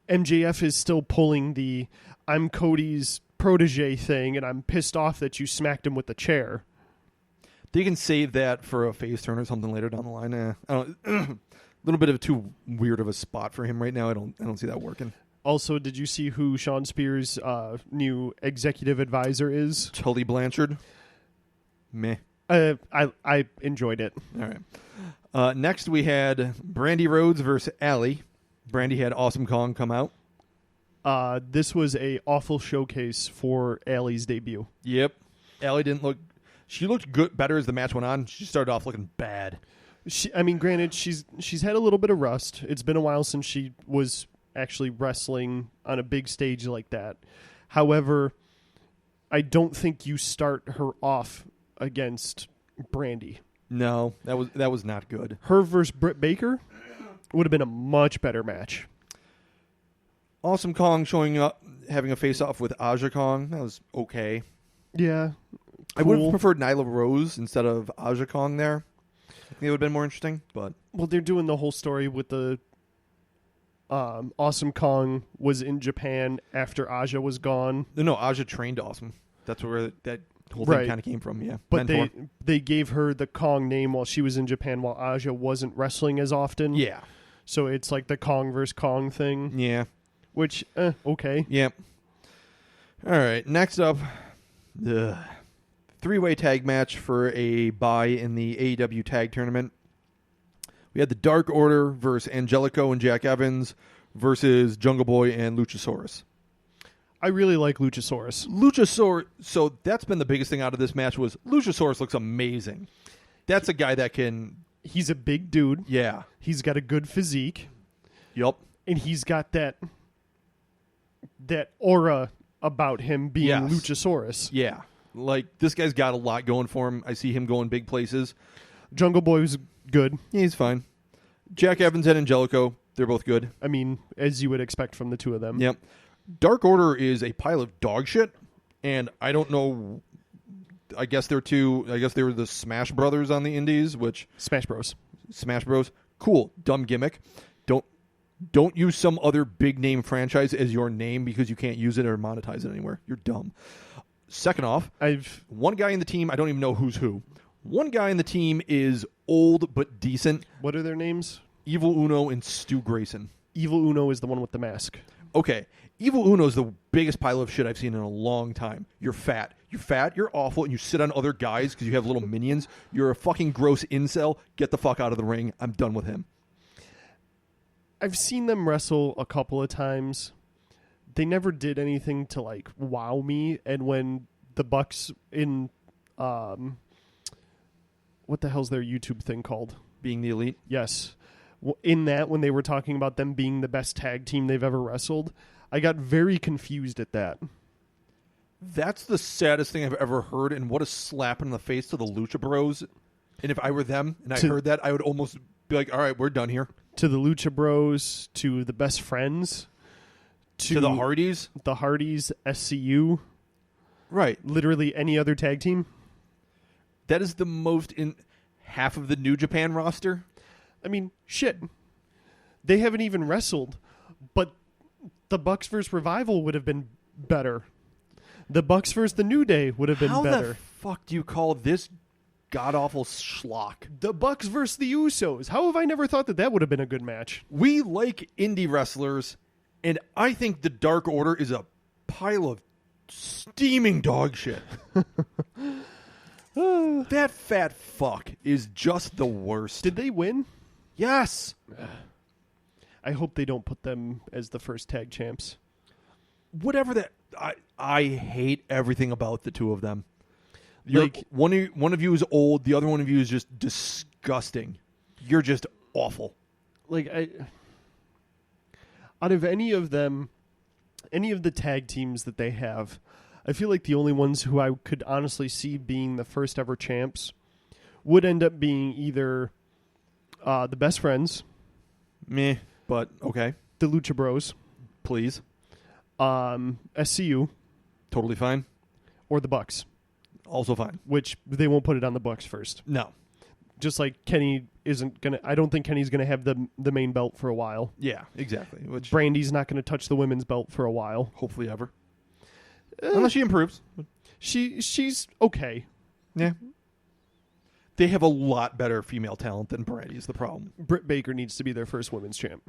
MJF is still pulling the I'm Cody's protege thing, and I'm pissed off that you smacked him with the chair. They can save that for a face turn or something later down the line. I don't. A little bit of too weird of a spot for him right now. I don't see that working. Also, did you see who Sean Spears' new executive advisor is? Tully Blanchard. Meh. I enjoyed it. All right. Next, we had Brandy Rhodes versus Allie. Brandy had Awesome Kong come out. This was a awful showcase for Allie's debut. Yep. Allie didn't look... She looked good, better as the match went on. She started off looking bad. Granted, she's had a little bit of rust. It's been a while since she was actually wrestling on a big stage like that. However, I don't think you start her off against Brandy. No, that was not good. Her versus Britt Baker would have been a much better match. Awesome Kong showing up, having a face-off with Aja Kong. That was okay. Yeah. Cool. I would have preferred Nyla Rose instead of Aja Kong there. I think it would have been more interesting, but... Well, they're doing the whole story with the... Awesome Kong was in Japan after Aja was gone. No, Aja trained Awesome. That's where that whole thing kind of came from, yeah. But they gave her the Kong name while she was in Japan, while Aja wasn't wrestling as often. Yeah. So it's like the Kong versus Kong thing. Yeah. Which, okay. Yep. All right, next up, three-way tag match for a bye in the AEW tag tournament. We had the Dark Order versus Angelico and Jack Evans versus Jungle Boy and Luchasaurus. I really like Luchasaurus. So that's been the biggest thing out of this match was Luchasaurus looks amazing. That's a guy that can... He's a big dude. Yeah. He's got a good physique. Yup. And he's got that aura about him being Luchasaurus. Yeah. Like, this guy's got a lot going for him. I see him going big places. Jungle Boy's good. Yeah, he's fine. Jack Evans and Angelico, they're both good. I mean, as you would expect from the two of them. Yep. Dark Order is a pile of dog shit, and I don't know. I guess they were the Smash Brothers on the Indies, which... Smash Bros. Cool. Dumb gimmick. Don't use some other big-name franchise as your name because you can't use it or monetize it anywhere. You're dumb. Second off, one guy in the team, I don't even know who's who. One guy in the team is old but decent. What are their names? Evil Uno and Stu Grayson. Evil Uno is the one with the mask. Okay. Evil Uno is the biggest pile of shit I've seen in a long time. You're fat. You're awful, and you sit on other guys because you have little minions. You're a fucking gross incel. Get the fuck out of the ring. I'm done with him. I've seen them wrestle a couple of times. They never did anything to, like, wow me. And when the Bucks in... what the hell's their YouTube thing called? Being the Elite? Yes. In that, when they were talking about them being the best tag team they've ever wrestled, I got very confused at that. That's the saddest thing I've ever heard, and what a slap in the face to the Lucha Bros. And if I were them and I heard that, I would almost be like, all right, we're done here. To the Lucha Bros, to the Best Friends, to the Hardys. The Hardys, SCU. Right. Literally any other tag team. That is the most in half of the New Japan roster. I mean, shit. They haven't even wrestled, but the Bucks vs. Revival would have been better. The Bucks vs. the New Day would have been better. How the fuck do you call this god-awful schlock? The Bucks vs. the Usos. How have I never thought that would have been a good match? We like indie wrestlers, and I think the Dark Order is a pile of steaming dog shit. That fat fuck is just the worst. Did they win? Yes. I hope they don't put them as the first tag champs. Whatever that. I hate everything about the two of them. Like one of you is old. The other one of you is just disgusting. You're just awful. Like out of any of them, any of the tag teams that they have, I feel like the only ones who I could honestly see being the first ever champs would end up being either the Best Friends, Meh, but okay. the Lucha Bros, Please. SCU, Totally fine. or the Bucks, Also fine. which they won't put it on the Bucks first. No. Just like Kenny isn't gonna, I don't think Kenny's gonna have the main belt for a while. Yeah, exactly. Which Brandy's not gonna touch the women's belt for a while. hopefully ever. Unless she improves. She's okay. Yeah. They have a lot better female talent than Brandy is the problem. Britt Baker needs to be their first women's champ.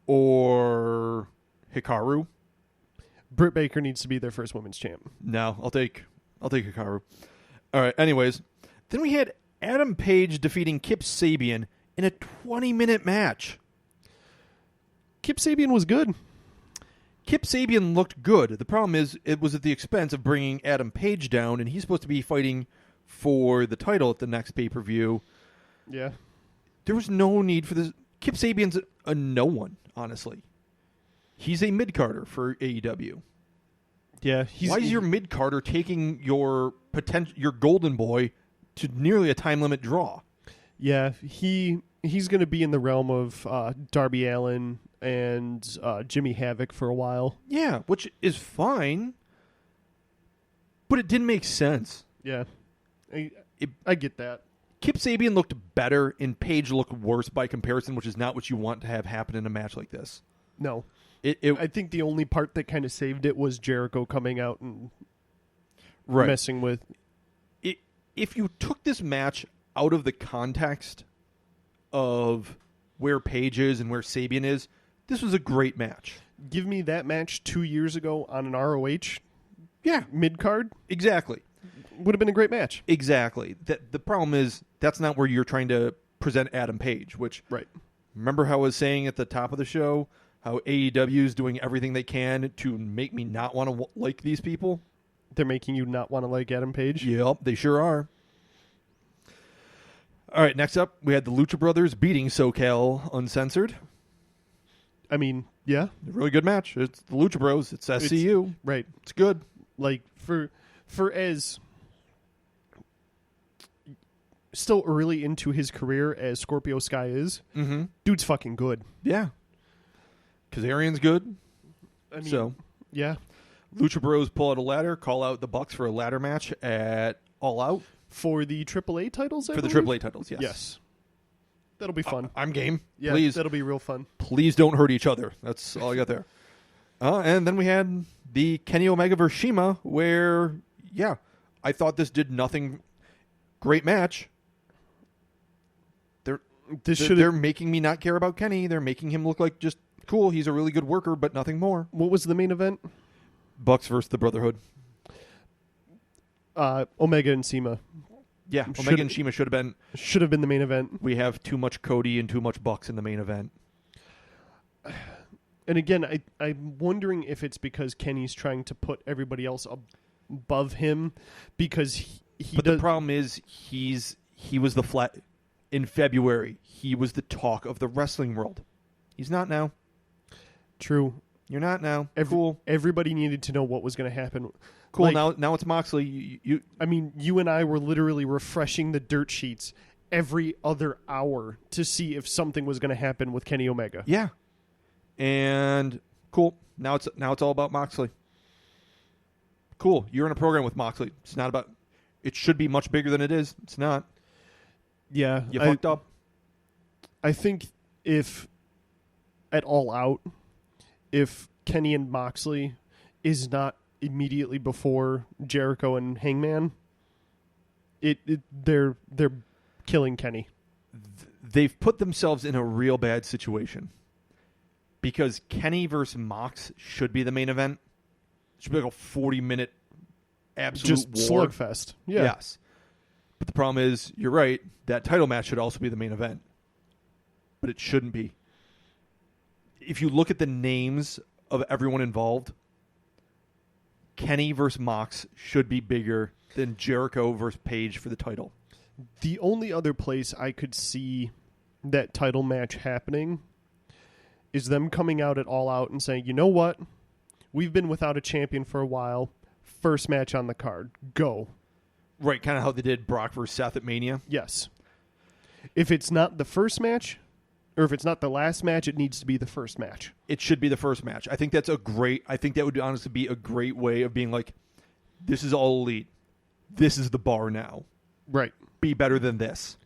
Or Hikaru. Britt Baker needs to be their first women's champ. No, I'll take Hikaru. All right, anyways. Then we had Adam Page defeating Kip Sabian in a 20-minute match. Kip Sabian was good. Kip Sabian looked good. The problem is it was at the expense of bringing Adam Page down, and he's supposed to be fighting for the title at the next pay-per-view. Yeah. There was no need for this. Kip Sabian's a no one, honestly. He's a mid-carder for AEW. Yeah. Why is your mid-carder taking your golden boy to nearly a time-limit draw? Yeah, he's going to be in the realm of Darby Allin and Jimmy Havoc for a while. Yeah, which is fine, but it didn't make sense. Yeah. I get that. Kip Sabian looked better, and Page looked worse by comparison, which is not what you want to have happen in a match like this. No. I think the only part that kind of saved it was Jericho coming out and right. messing with... If you took this match out of the context of where Page is and where Sabian is, this was a great match. Give me that match 2 years ago on an ROH Yeah, mid-card. exactly. Would have been a great match. Exactly. The problem is that's not where you're trying to present Adam Page, which Right. remember how I was saying at the top of the show how AEW is doing everything they can to make me not want to like these people? They're making you not want to like Adam Page? Yep, they sure are. All right, next up, we had the Lucha Brothers beating SoCal Uncensored. I mean, yeah. A really good match. It's the Lucha Bros. It's SCU. Right. It's good. Like, for as still early into his career as Scorpio Sky is, dude's fucking good. Yeah. Kazarian's good. I mean, So, yeah. Lucha Bros pull out a ladder, call out the Bucks for a ladder match at All Out. For the AAA titles, I For the believe? AAA titles, yes. Yes. That'll be fun. I'm game. Yeah, Please. that'll be real fun. Please don't hurt each other. That's all I got there. And then we had the Kenny Omega versus Shima, where, yeah, I thought this did nothing. Great match. They're making me not care about Kenny. They're making him look like just cool. He's a really good worker, but nothing more. What was the main event? Bucks versus the Brotherhood. Omega and Cima. Yeah, Omega and Shima should have been. The main event. We have too much Cody and too much Bucks in the main event. And again, I'm wondering if it's because Kenny's trying to put everybody else above him because the problem is he was the flat in February. He was the talk of the wrestling world. He's not now. True. You're not now. Cool. Everybody needed to know what was going to happen. Cool. Like, now it's Moxley. I mean, you and I were literally refreshing the dirt sheets every other hour to see if something was going to happen with Kenny Omega. Yeah. And cool. Now it's all about Moxley. Cool. You're in a program with Moxley. It's not about. It should be much bigger than it is. It's not. Yeah. You fucked up. I think if at All Out, if Kenny and Moxley is not immediately before Jericho and Hangman, they're killing Kenny. They've put themselves in a real bad situation because Kenny versus Mox should be the main event, should be like a 40-minute absolute Just war. slugfest. Yeah. Yes. But the problem is, you're right, that title match should also be the main event. But it shouldn't be. If you look at the names of everyone involved, Kenny versus Mox should be bigger than Jericho versus Page for the title. The only other place I could see that title match happening is them coming out at All Out and saying, you know what? We've been without a champion for a while. First match on the card. Go. Right, kind of how they did Brock versus Seth at Mania. Yes. If it's not the first match, or if it's not the last match, it needs to be the first match. It should be the first match. I think that would honestly be a great way of being like, this is All Elite. This is the bar now. Right. Be better than this.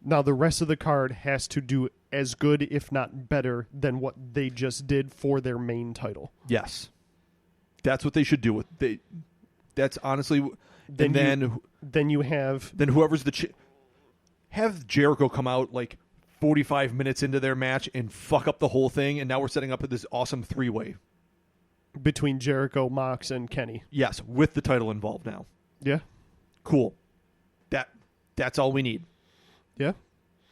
Now, the rest of the card has to do as good, if not better, than what they just did for their main title. Yes. That's what they should do. That's honestly... Then you have... Then whoever's have Jericho come out like 45 minutes into their match and fuck up the whole thing, and now we're setting up this awesome three-way. Between Jericho, Mox, and Kenny. Yes, with the title involved now. Yeah. Cool. That's all we need. Yeah.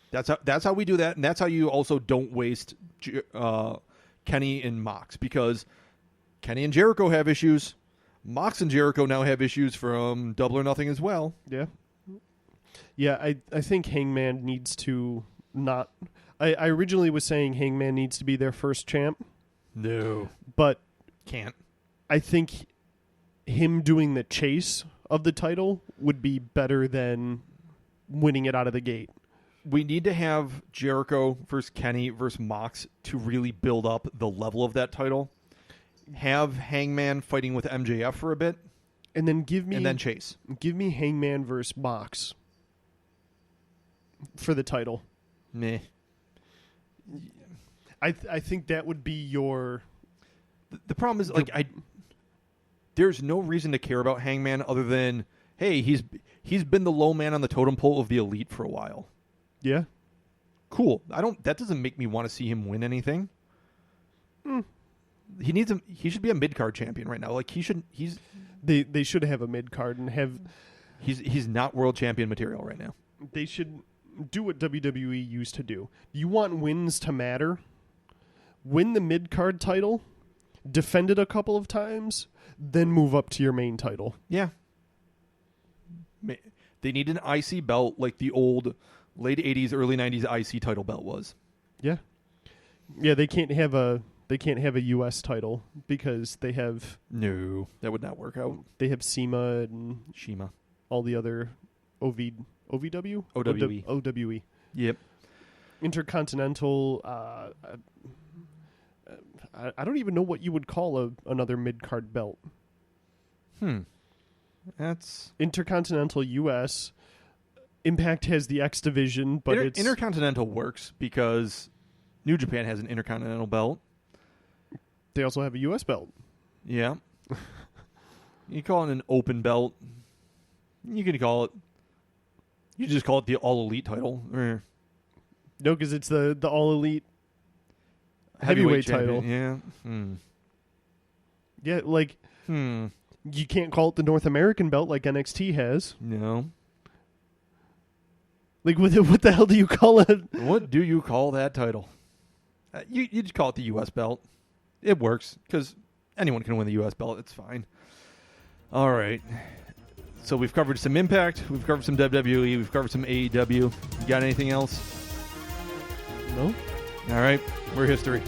That's how we do that, and that's how you also don't waste Kenny and Mox, because Kenny and Jericho have issues. Mox and Jericho now have issues from Double or Nothing as well. Yeah. Yeah, I think Hangman needs to not... I originally was saying Hangman needs to be their first champ. No. But... Can't. I think him doing the chase of the title would be better than winning it out of the gate. We need to have Jericho versus Kenny versus Mox to really build up the level of that title. Have Hangman fighting with MJF for a bit. And then then Chase. Give me Hangman versus Mox for the title. Meh. I think that would be your... The problem is, there's no reason to care about Hangman other than, hey, he's been the low man on the totem pole of the Elite for a while. Yeah. Cool. That doesn't make me want to see him win anything. He should be a mid-card champion right now. Like They should have a mid-card and have... He's not world champion material right now. They should do what WWE used to do. You want wins to matter? Win the mid-card title, defend it a couple of times, then move up to your main title. Yeah. They need an IC belt like the old late 80s, early 90s IC title belt was. Yeah. Yeah, they can't have a US title because they have... No, that would not work out. They have SEMA and... Shima. All the other OVW? OWE. OWE. Yep. Intercontinental... I don't even know what you would call another mid-card belt. That's... Intercontinental US. Impact has the X Division, but it's... Intercontinental works because New Japan has an Intercontinental belt. They also have a US belt. Yeah. You call it an open belt. You can call it... You just call it the All Elite title. No, because it's the All Elite heavyweight title. Yeah. Yeah, like... You can't call it the North American belt like NXT has. No. Like, what the hell do you call it? What do you call that title? You just call it the U.S. belt. It works, because anyone can win the U.S. belt. It's fine. All right. So we've covered some Impact. We've covered some WWE. We've covered some AEW. You got anything else? No. All right. We're history.